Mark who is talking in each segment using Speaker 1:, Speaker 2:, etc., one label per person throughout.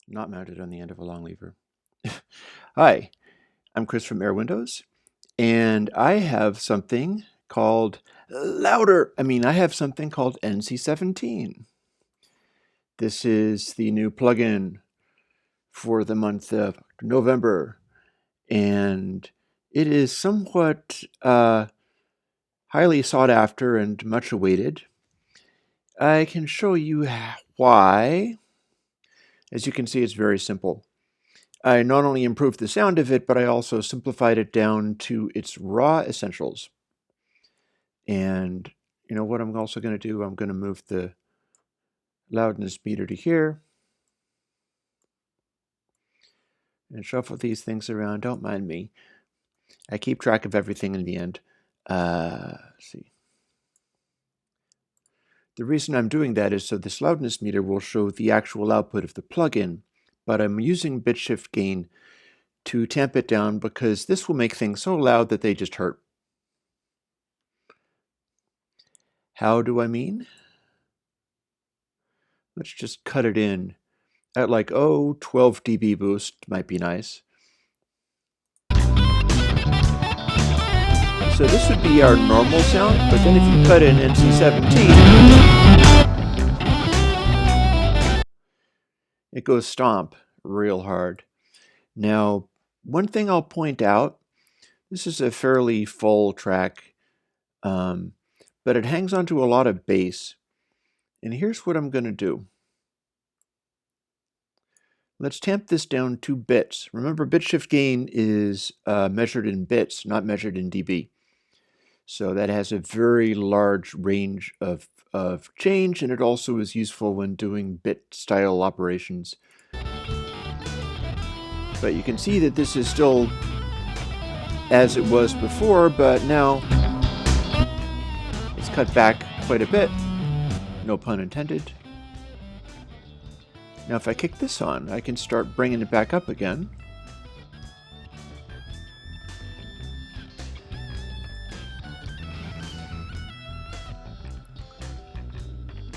Speaker 1: Not mounted on the end of a long lever. Hi, I'm Chris from airwindows, and I have something called I have something called NC-17. This is the new plugin for the month of November, and it is somewhat highly sought after and much awaited. I can show you why. As you can see, it's very simple. I not only improved the sound of it, but I also simplified it down to its raw essentials. And you know what I'm also going to do? I'm going to move the loudness meter to here and shuffle these things around. Don't mind me. I keep track of everything in the end. Let's see. The reason I'm doing that is so this loudness meter will show the actual output of the plugin, but I'm using bit shift gain to tamp it down because this will make things so loud that they just hurt. How do I mean? Let's just cut it in at like, 12 dB boost might be nice. So this would be our normal sound, but then if you cut in NC-17, it goes stomp real hard. Now, one thing I'll point out, this is a fairly full track, but it hangs onto a lot of bass. And here's what I'm going to do. Let's tamp this down to bits. Remember, bit shift gain is measured in bits, not measured in dB. So that has a very large range of change, and it also is useful when doing bit style operations. But you can see that this is still as it was before, but now it's cut back quite a bit. No pun intended. Now if I kick this on, I can start bringing it back up again.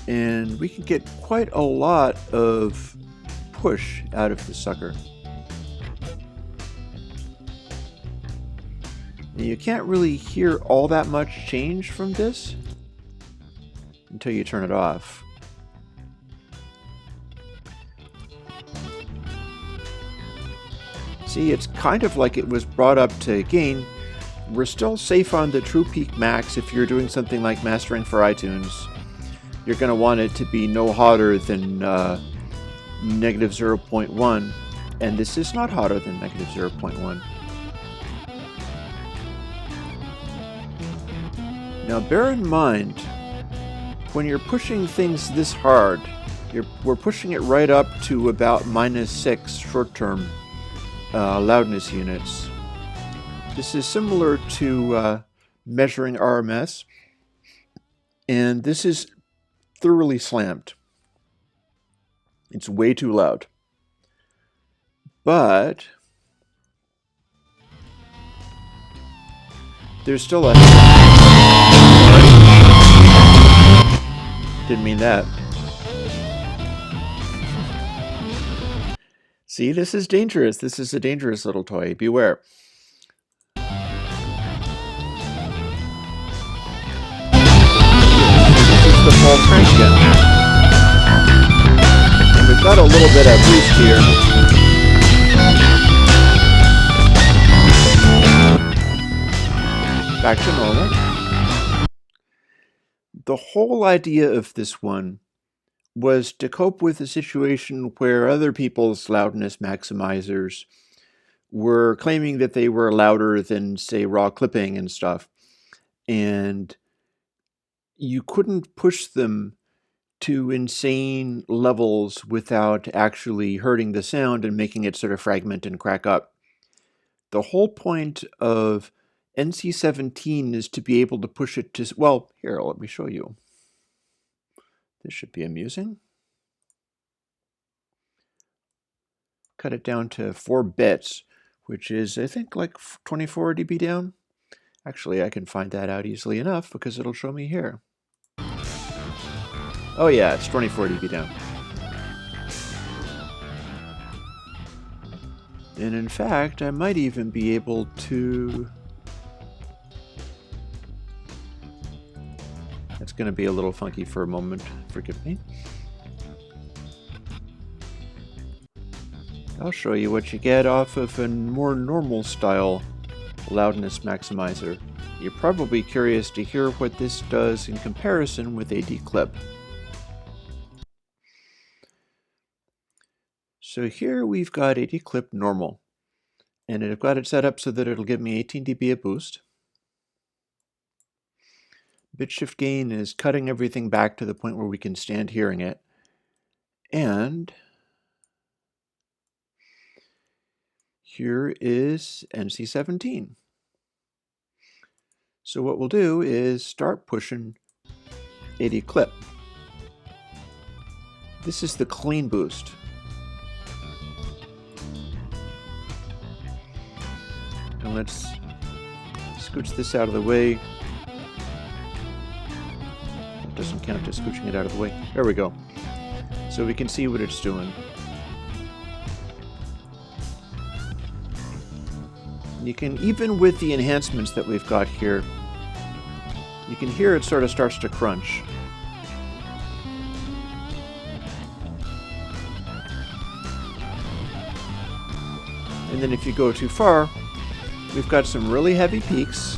Speaker 1: And we can get quite a lot of push out of the sucker. And you can't really hear all that much change from this until you turn it off. See, it's kind of like it was brought up to gain. We're still safe on the True Peak Max if you're doing something like mastering for iTunes. You're going to want it to be no hotter than negative 0.1, and this is not hotter than negative 0.1. Now bear in mind, when you're pushing things this hard, we're pushing it right up to about -6 short-term loudness units. This is similar to measuring RMS, and this is thoroughly slammed. It's way too loud. But there's still a... Didn't mean that. See, this is dangerous. This is a dangerous little toy. Beware. The full crank again. And we've got a little bit of boost here. Back to normal. The whole idea of this one was to cope with a situation where other people's loudness maximizers were claiming that they were louder than, say, raw clipping and stuff. And you couldn't push them to insane levels without actually hurting the sound and making it sort of fragment and crack up. The whole point of NC-17 is to be able to push it to, well, here, let me show you. This should be amusing. Cut it down to 4 bits, which is, I think, like 24 dB down. Actually, I can find that out easily enough because it'll show me here. Oh yeah, it's 24 dB down. And in fact, I might even be able to... That's going to be a little funky for a moment, forgive me. I'll show you what you get off of a more normal style loudness maximizer. You're probably curious to hear what this does in comparison with AD Clip. So here we've got AD Clip normal, and I've got it set up so that it'll give me 18 dB a boost. Bit shift gain is cutting everything back to the point where we can stand hearing it. And here is NC-17. So what we'll do is start pushing AD Clip. This is the clean boost. And let's scooch this out of the way. Doesn't count as scooching it out of the way. There we go. So we can see what it's doing. You can, even with the enhancements that we've got here, you can hear it sort of starts to crunch. And then if you go too far, we've got some really heavy peaks.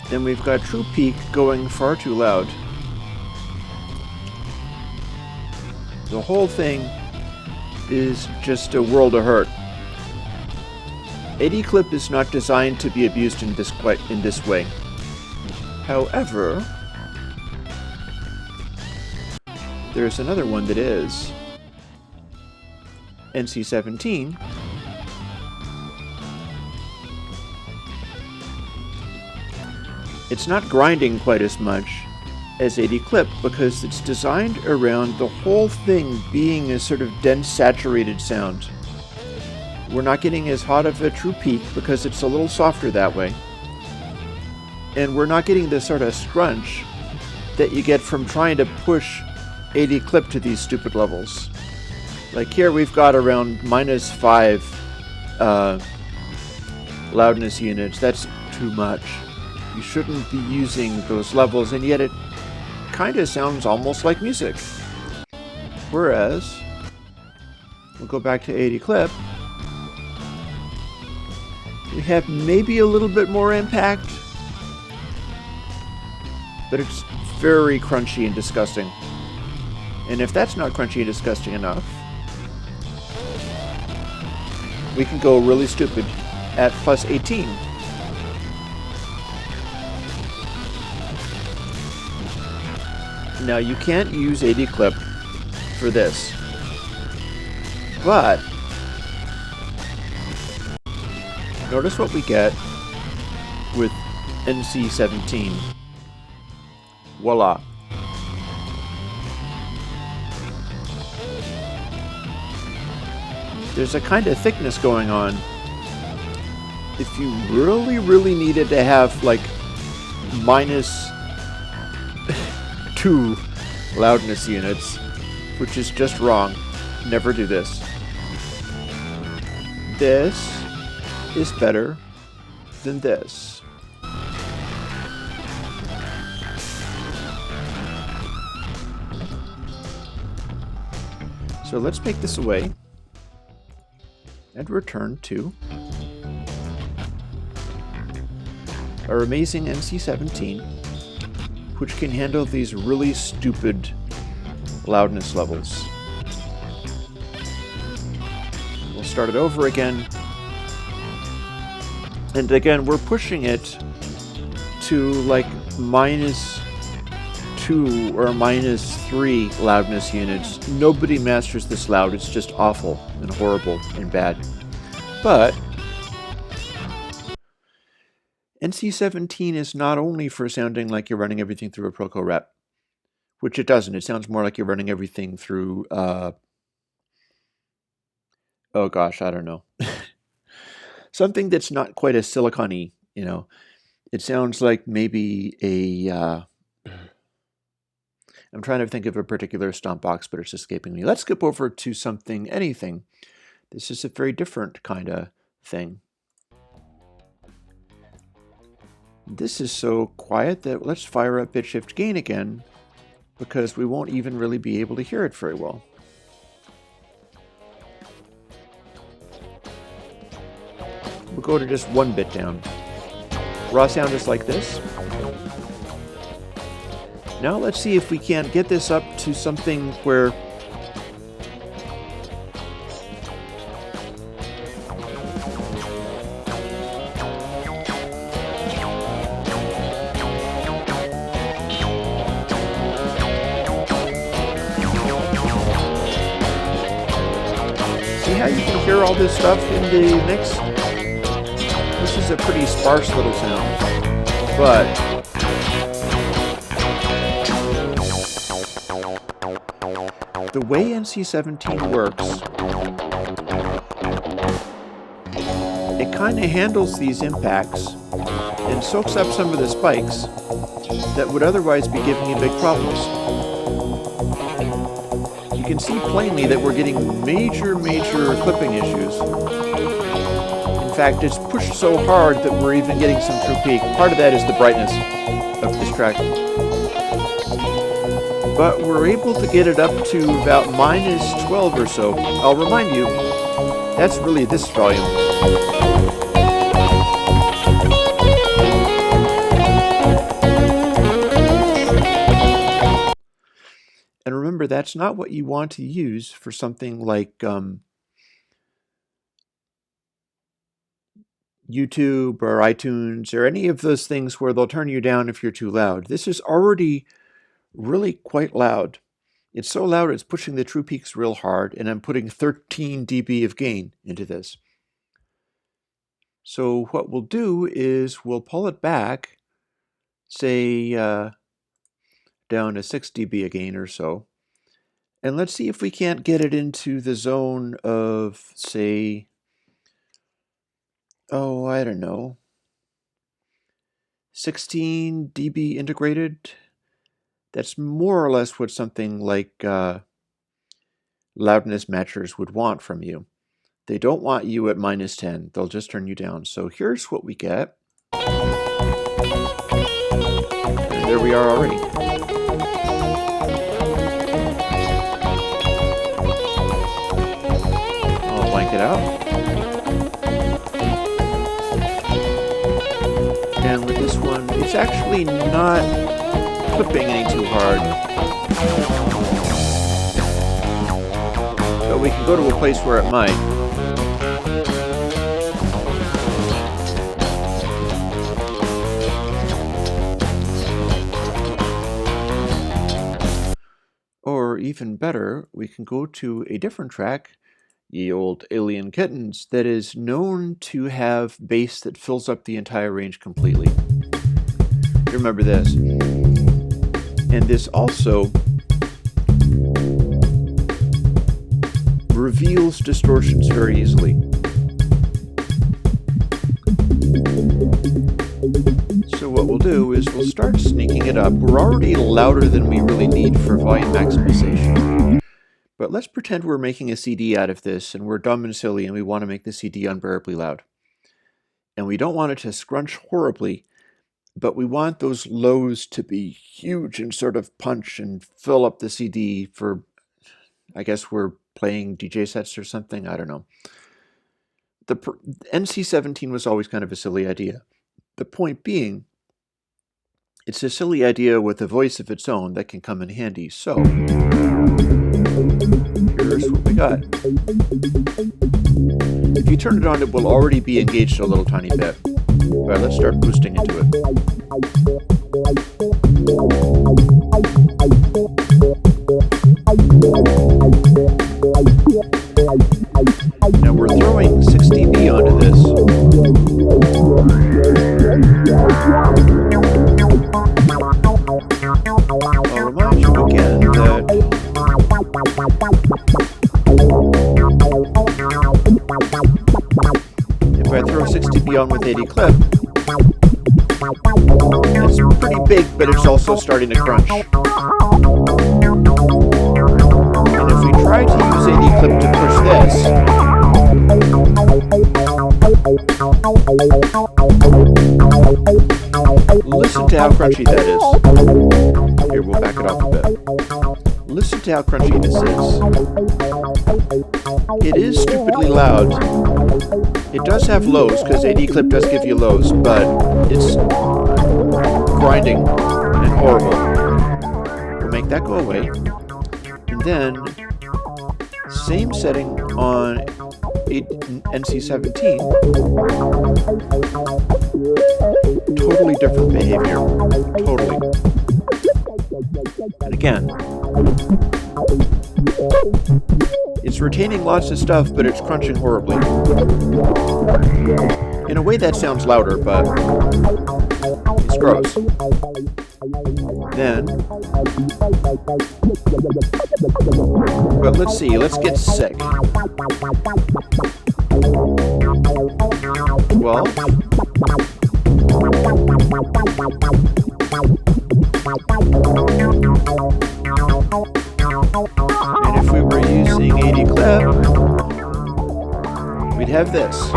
Speaker 1: Then we've got true peak going far too loud. The whole thing is just a world of hurt. AD Clip is not designed to be abused in this way. However, there's another one that is. NC-17. It's not grinding quite as much as AD Clip because it's designed around the whole thing being a sort of dense, saturated sound. We're not getting as hot of a true peak because it's a little softer that way. And we're not getting the sort of scrunch that you get from trying to push AD Clip to these stupid levels. Like here we've got around -5 loudness units. That's too much. You shouldn't be using those levels, and yet it kind of sounds almost like music. Whereas, we'll go back to AD Clip. We have maybe a little bit more impact, but it's very crunchy and disgusting. And if that's not crunchy and disgusting enough, we can go really stupid at +18. Now you can't use AD Clip for this, but notice what we get with NC-17. Voila. There's a kind of thickness going on. If you really needed to have like -2 loudness units, which is just wrong, never do this. This is better than this. So let's take this away and return to our amazing NC-17, which can handle these really stupid loudness levels. We'll start it over again. And again, we're pushing it to like -2 or -3 loudness units. Nobody masters this loud. It's just awful and horrible and bad. But NC-17 is not only for sounding like you're running everything through a Proco rep, which it doesn't. It sounds more like you're running everything through, oh gosh, I don't know. Something that's not quite as silicon-y, you know. It sounds like maybe a, I'm trying to think of a particular stomp box, but it's escaping me. Let's skip over to anything This is a very different kind of thing. This is so quiet that let's fire up bit shift gain again, because we won't even really be able to hear it very well. We'll go to just 1 bit down. Raw sound is like this. Now let's see if we can't get this up to something where see how you can hear all this stuff in the mix? This is a pretty sparse little sound, but the way NC-17 works, it kind of handles these impacts and soaks up some of the spikes that would otherwise be giving you big problems. You can see plainly that we're getting major clipping issues. In fact, it's pushed so hard that we're even getting some true peak. Part of that is the brightness of this track. But we're able to get it up to about -12 or so. I'll remind you, that's really this volume. And remember, that's not what you want to use for something like YouTube or iTunes or any of those things where they'll turn you down if you're too loud. This is already really quite loud. It's so loud it's pushing the true peaks real hard, and I'm putting 13 dB of gain into this. So what we'll do is we'll pull it back, say down to 6 dB of gain or so, and let's see if we can't get it into the zone of, say, oh, I don't know, 16 dB integrated. That's more or less what something like loudness matchers would want from you. They don't want you at -10. They'll just turn you down. So here's what we get. And there we are already. I'll blank it out. And with this one, it's actually not clipping any too hard. But we can go to a place where it might. Or even better, we can go to a different track, Ye Old Alien Kittens, that is known to have bass that fills up the entire range completely. You remember this. And this also reveals distortions very easily. So what we'll do is we'll start sneaking it up. We're already louder than we really need for volume maximization. But let's pretend we're making a CD out of this, and we're dumb and silly, and we want to make the CD unbearably loud. And we don't want it to scrunch horribly, but we want those lows to be huge and sort of punch and fill up the CD for, I guess we're playing DJ sets or something, I don't know. The NC-17 was always kind of a silly idea. The point being, it's a silly idea with a voice of its own that can come in handy. So, here's what we got. If you turn it on, it will already be engaged a little tiny bit. All right, let's start boosting into it. Now we're throwing 6 dB onto this. I'll remind you again that if I throw 6 dB on with 80 clip, it's pretty big, but it's also starting to crunch. And if we try to use 80 clip to push this, Listen to how crunchy that is. Here, we'll back it off a bit. Listen to how crunchy this is. It is stupidly loud. It does have lows, because AD clip does give you lows, but it's grinding and horrible. We'll make that go away. And then, same setting on NC-17. Totally different behavior. Totally. And again, it's retaining lots of stuff, but it's crunching horribly. In a way, that sounds louder, but it's gross. Then, but let's see, let's get sick. Well, and if we were using AD clip, we'd have this.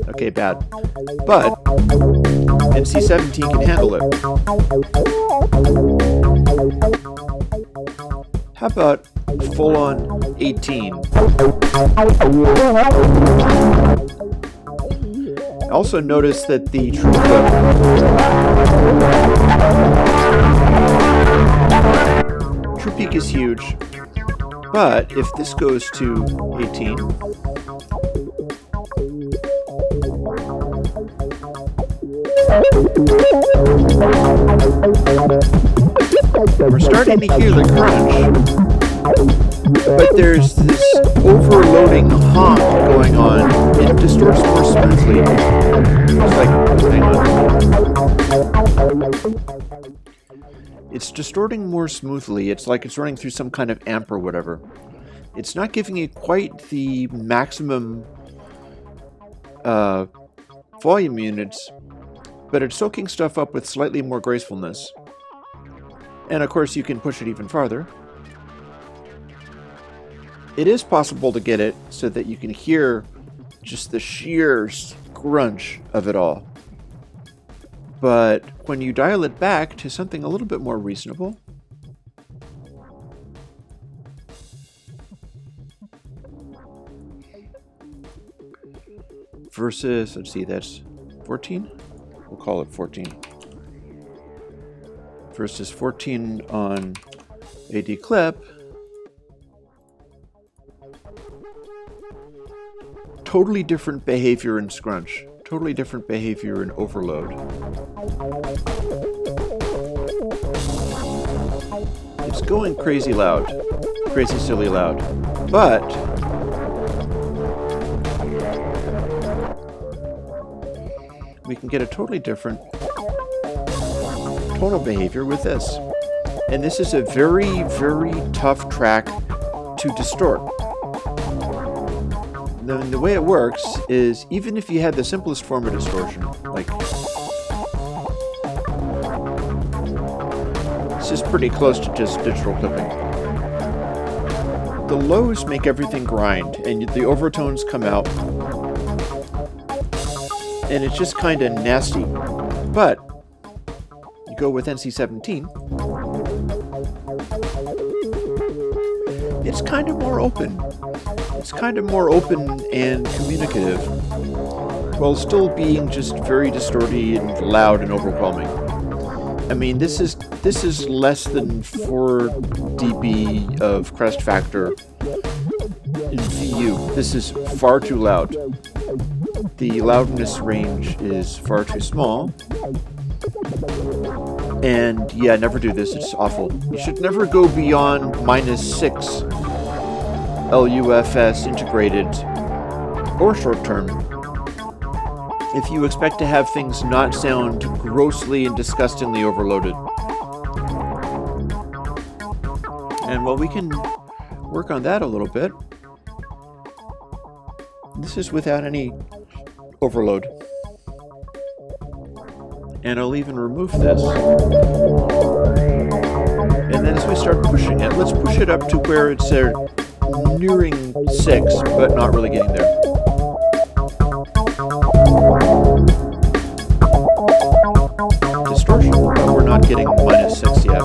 Speaker 1: Okay, bad. But NC-17 can handle it. How about full-on 18? Also notice that the true peak is huge, but if this goes to 18, we're starting to hear the crunch, but there's this overloading honk going on. It distorts more smoothly. It's like, hang on. It's distorting more smoothly. It's like it's running through some kind of amp or whatever. It's not giving it quite the maximum volume units, but it's soaking stuff up with slightly more gracefulness. And of course, you can push it even farther. It is possible to get it so that you can hear just the sheer crunch of it all. But when you dial it back to something a little bit more reasonable, versus, let's see, that's 14? We'll call it 14. Versus 14 on AD clip. Totally different behavior in scrunch. Totally different behavior in overload. It's going crazy loud. Crazy silly loud. But we can get a totally different tonal behavior with this. And this is a very, very tough track to distort. Then the way it works is, even if you had the simplest form of distortion, like this is pretty close to just digital clipping. The lows make everything grind, and the overtones come out, and it's just kind of nasty. But you go with NC-17, it's kind of more open. It's kind of more open and communicative, while still being just very distorted and loud and overwhelming. I mean, this is less than 4 dB of crest factor in VU. This is far too loud. The loudness range is far too small. And yeah, never do this. It's awful. You should never go beyond -6 LUFS integrated or short term if you expect to have things not sound grossly and disgustingly overloaded. And while we can work on that a little bit, this is without any overload. And I'll even remove this. And then as we start pushing it, let's push it up to where it's nearing 6, but not really getting there. Distortion, but we're not getting -6 yet.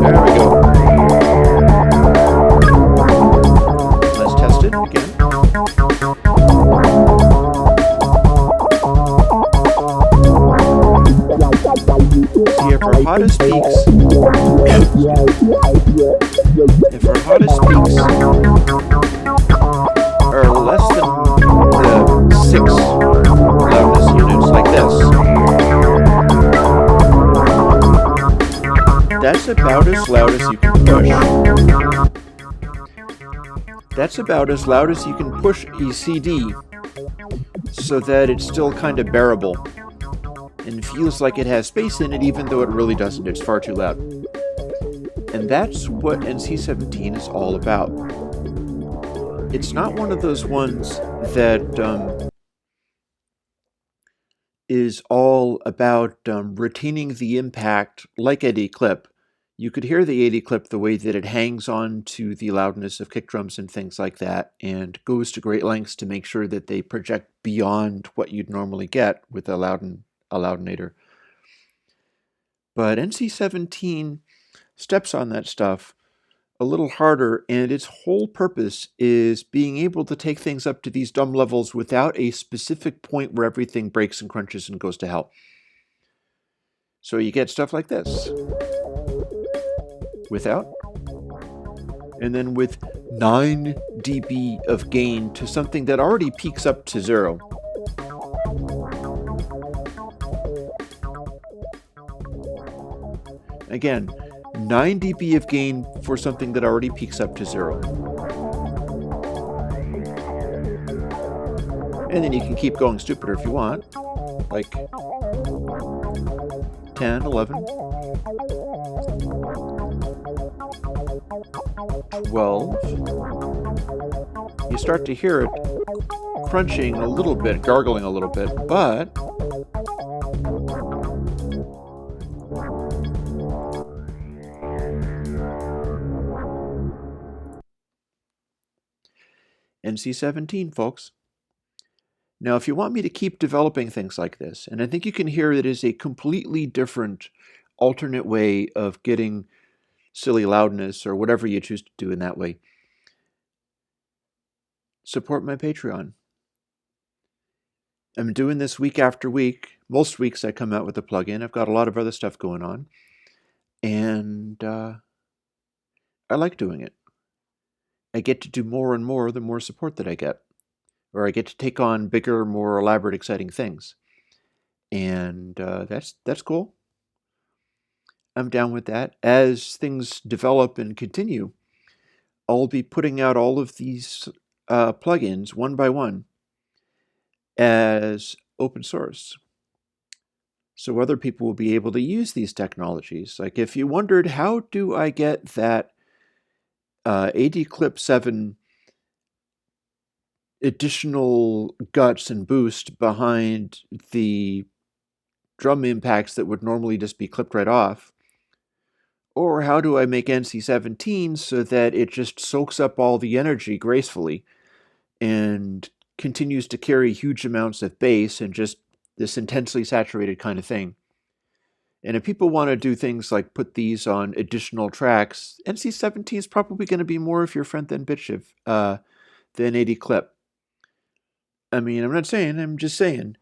Speaker 1: There we go. Let's test it again. See, if our hottest peaks, are less than the 6 loudness units like this, that's about as loud as you can push. That's about as loud as you can push a CD so that it's still kind of bearable and feels like it has space in it, even though it really doesn't. It's far too loud. And that's what NC-17 is all about. It's not one of those ones that is all about retaining the impact like a clip. You could hear the 80 clip the way that it hangs on to the loudness of kick drums and things like that, and goes to great lengths to make sure that they project beyond what you'd normally get with a loudinator. But NC-17 steps on that stuff a little harder, and its whole purpose is being able to take things up to these dumb levels without a specific point where everything breaks and crunches and goes to hell. So you get stuff like this. Without. And then with 9 dB of gain to something that already peaks up to 0. Again, 9 dB of gain for something that already peaks up to 0. And then you can keep going stupider if you want, like 10, 11, 12. You start to hear it crunching a little bit, gargling a little bit, but NC-17, folks. Now, if you want me to keep developing things like this, and I think you can hear it is a completely different, alternate way of getting silly loudness or whatever you choose to do in that way, support my Patreon. I'm doing this week after week. Most weeks I come out with a plugin. I've got a lot of other stuff going on, and I like doing it. I get to do more and more the more support that I get, or I get to take on bigger, more elaborate, exciting things, and that's cool. I'm down with that. As things develop and continue, I'll be putting out all of these plugins one by one as open source, so other people will be able to use these technologies. Like if you wondered, how do I get that AD Clip 7 additional guts and boost behind the drum impacts that would normally just be clipped right off? Or how do I make NC-17 so that it just soaks up all the energy gracefully and continues to carry huge amounts of bass and just this intensely saturated kind of thing? And if people want to do things like put these on additional tracks, NC-17 is probably going to be more of your friend than than AD Clip. I mean, I'm not saying, I'm just saying,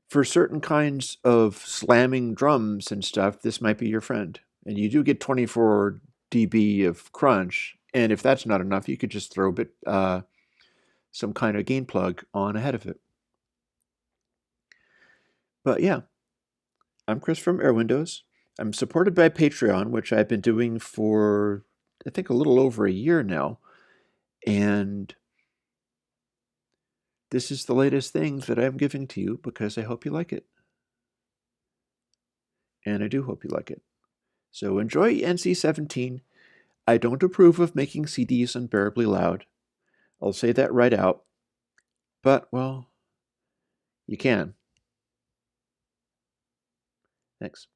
Speaker 1: for certain kinds of slamming drums and stuff, this might be your friend. And you do get 24 dB of crunch, and if that's not enough, you could just throw some kind of gain plug on ahead of it. But yeah, I'm Chris from airwindows. I'm supported by Patreon, which I've been doing for, I think, a little over a year now. And this is the latest thing that I'm giving to you because I hope you like it. And I do hope you like it. So enjoy NC-17. I don't approve of making CDs unbearably loud. I'll say that right out. But, well, you can. Thanks.